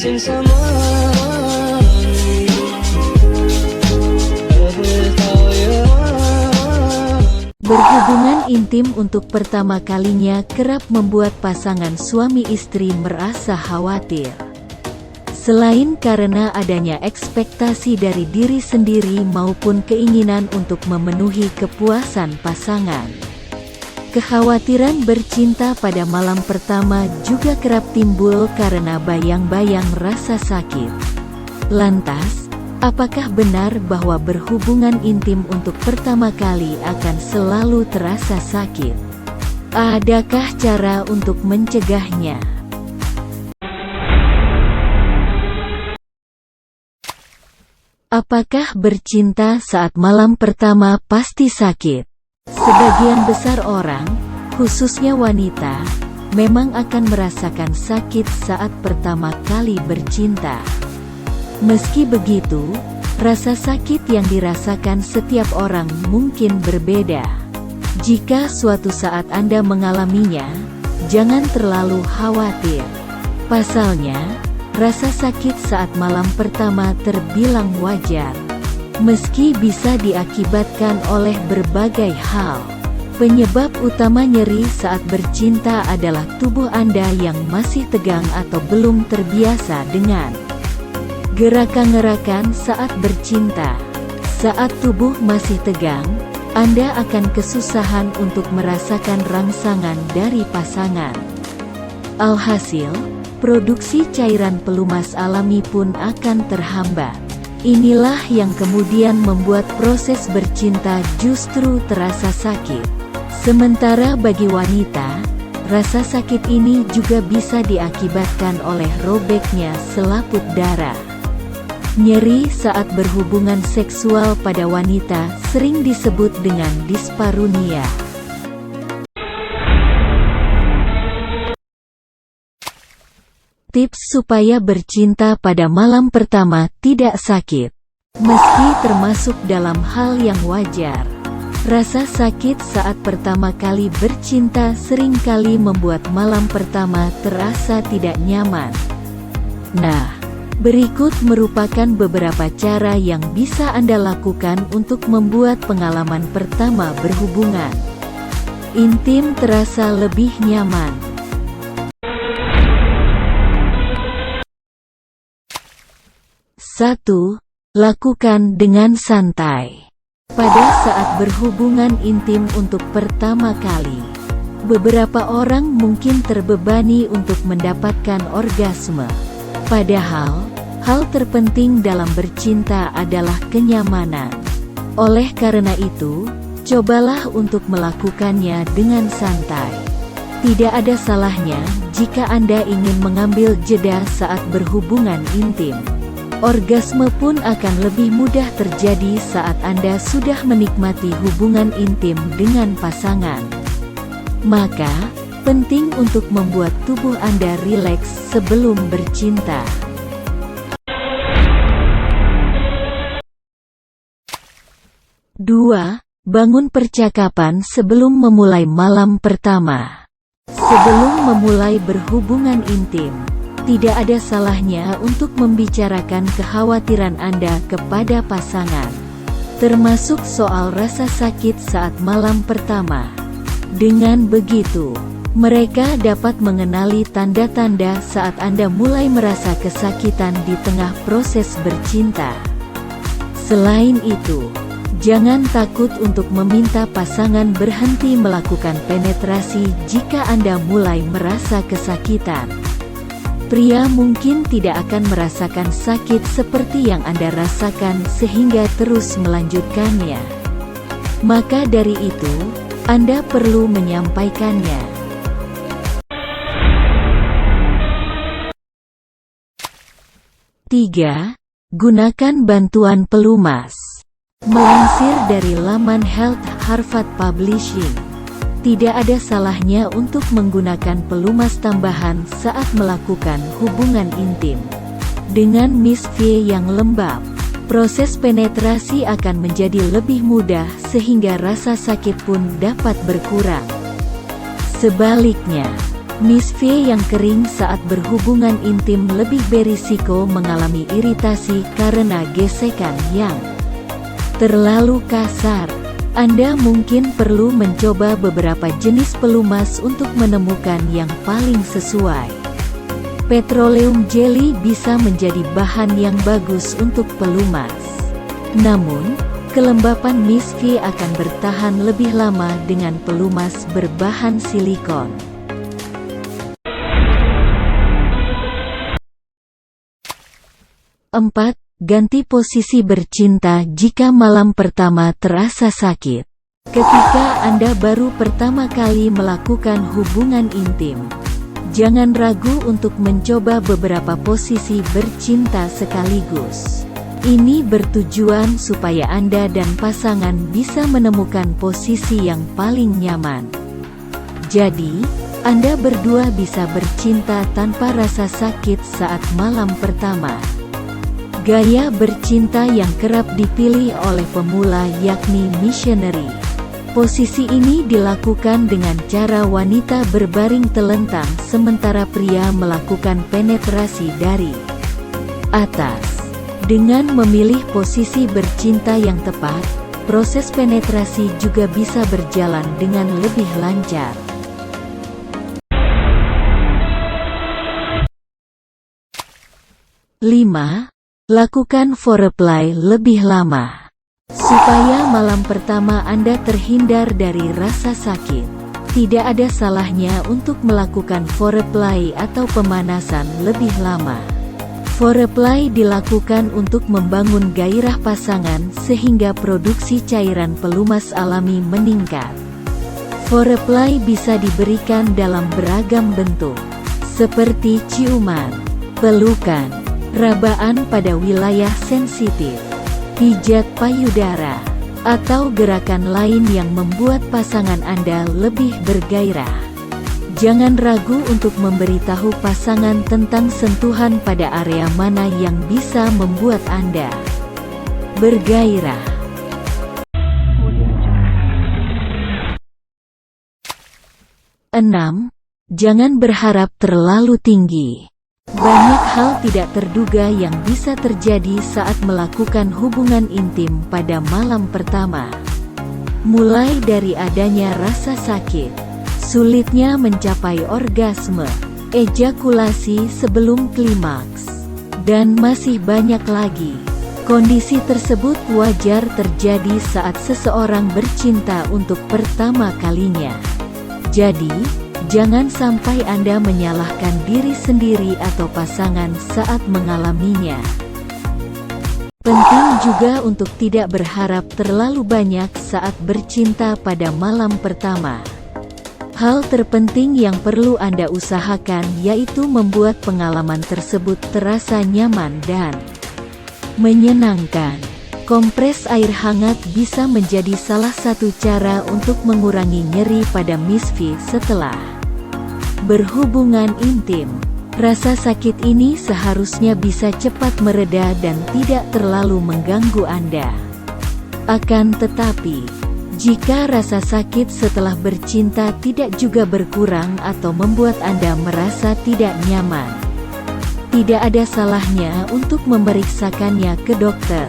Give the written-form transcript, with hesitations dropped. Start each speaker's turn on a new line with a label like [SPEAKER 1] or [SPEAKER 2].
[SPEAKER 1] Berhubungan intim untuk pertama kalinya kerap membuat pasangan suami istri merasa khawatir. Selain karena adanya ekspektasi dari diri sendiri maupun keinginan untuk memenuhi kepuasan pasangan. Kekhawatiran bercinta pada malam pertama juga kerap timbul karena bayang-bayang rasa sakit. Lantas, apakah benar bahwa berhubungan intim untuk pertama kali akan selalu terasa sakit? Adakah cara untuk mencegahnya? Apakah bercinta saat malam pertama pasti sakit? Sebagian besar orang, khususnya wanita, memang akan merasakan sakit saat pertama kali bercinta. Meski begitu, rasa sakit yang dirasakan setiap orang mungkin berbeda. Jika suatu saat Anda mengalaminya, jangan terlalu khawatir. Pasalnya, rasa sakit saat malam pertama terbilang wajar. Meski bisa diakibatkan oleh berbagai hal. Penyebab utama nyeri saat bercinta adalah tubuh Anda yang masih tegang atau belum terbiasa dengan gerakan-gerakan saat bercinta. Saat tubuh masih tegang, Anda akan kesusahan untuk merasakan rangsangan dari pasangan. Alhasil, produksi cairan pelumas alami pun akan terhambat. Inilah yang kemudian membuat proses bercinta justru terasa sakit. Sementara bagi wanita, rasa sakit ini juga bisa diakibatkan oleh robeknya selaput darah. Nyeri saat berhubungan seksual pada wanita sering disebut dengan disparunia. Tips supaya bercinta pada malam pertama tidak sakit. Meski termasuk dalam hal yang wajar, rasa sakit saat pertama kali bercinta seringkali membuat malam pertama terasa tidak nyaman. Nah, berikut merupakan beberapa cara yang bisa Anda lakukan untuk membuat pengalaman pertama berhubungan intim terasa lebih nyaman. 1. Lakukan dengan santai. Pada saat berhubungan intim untuk pertama kali, beberapa orang mungkin terbebani untuk mendapatkan orgasme. Padahal, hal terpenting dalam bercinta adalah kenyamanan. Oleh karena itu, cobalah untuk melakukannya dengan santai. Tidak ada salahnya jika Anda ingin mengambil jeda saat berhubungan intim. Orgasme pun akan lebih mudah terjadi saat Anda sudah menikmati hubungan intim dengan pasangan. Maka, penting untuk membuat tubuh Anda rileks sebelum bercinta. 2. Bangun percakapan sebelum memulai malam pertama. Sebelum memulai berhubungan intim, tidak ada salahnya untuk membicarakan kekhawatiran Anda kepada pasangan, termasuk soal rasa sakit saat malam pertama. Dengan begitu, mereka dapat mengenali tanda-tanda saat Anda mulai merasa kesakitan di tengah proses bercinta. Selain itu, jangan takut untuk meminta pasangan berhenti melakukan penetrasi jika Anda mulai merasa kesakitan. Pria mungkin tidak akan merasakan sakit seperti yang Anda rasakan sehingga terus melanjutkannya. Maka dari itu, Anda perlu menyampaikannya. 3. Gunakan bantuan pelumas. Melansir dari laman Health Harvard Publishing, tidak ada salahnya untuk menggunakan pelumas tambahan saat melakukan hubungan intim. Dengan misfit yang lembab, proses penetrasi akan menjadi lebih mudah sehingga rasa sakit pun dapat berkurang. Sebaliknya, Miss V yang kering saat berhubungan intim lebih berisiko mengalami iritasi karena gesekan yang terlalu kasar. Anda mungkin perlu mencoba beberapa jenis pelumas untuk menemukan yang paling sesuai. Petroleum jelly bisa menjadi bahan yang bagus untuk pelumas. Namun, kelembapan Miss V akan bertahan lebih lama dengan pelumas berbahan silikon. 4. Ganti posisi bercinta jika malam pertama terasa sakit. Ketika Anda baru pertama kali melakukan hubungan intim, jangan ragu untuk mencoba beberapa posisi bercinta sekaligus. Ini bertujuan supaya Anda dan pasangan bisa menemukan posisi yang paling nyaman. Jadi, Anda berdua bisa bercinta tanpa rasa sakit saat malam pertama. Gaya bercinta yang kerap dipilih oleh pemula yakni missionary. Posisi ini dilakukan dengan cara wanita berbaring telentang sementara pria melakukan penetrasi dari atas. Dengan memilih posisi bercinta yang tepat, proses penetrasi juga bisa berjalan dengan lebih lancar. 5. Lakukan foreplay lebih lama. Supaya malam pertama Anda terhindar dari rasa sakit, tidak ada salahnya untuk melakukan foreplay atau pemanasan lebih lama. Foreplay dilakukan untuk membangun gairah pasangan sehingga produksi cairan pelumas alami meningkat. Foreplay bisa diberikan dalam beragam bentuk, seperti ciuman, pelukan, rabaan pada wilayah sensitif, pijat payudara, atau gerakan lain yang membuat pasangan Anda lebih bergairah. Jangan ragu untuk memberitahu pasangan tentang sentuhan pada area mana yang bisa membuat Anda bergairah. 6. Jangan berharap terlalu tinggi. Banyak hal tidak terduga yang bisa terjadi saat melakukan hubungan intim pada malam pertama. Mulai dari adanya rasa sakit, sulitnya mencapai orgasme, ejakulasi sebelum klimaks, dan masih banyak lagi. Kondisi tersebut wajar terjadi saat seseorang bercinta untuk pertama kalinya. Jadi, jangan sampai Anda menyalahkan diri sendiri atau pasangan saat mengalaminya. Penting juga untuk tidak berharap terlalu banyak saat bercinta pada malam pertama. Hal terpenting yang perlu Anda usahakan yaitu membuat pengalaman tersebut terasa nyaman dan menyenangkan. Kompres air hangat bisa menjadi salah satu cara untuk mengurangi nyeri pada Miss V setelah berhubungan intim. Rasa sakit ini seharusnya bisa cepat mereda dan tidak terlalu mengganggu Anda. Akan tetapi, jika rasa sakit setelah bercinta tidak juga berkurang atau membuat Anda merasa tidak nyaman, tidak ada salahnya untuk memeriksakannya ke dokter.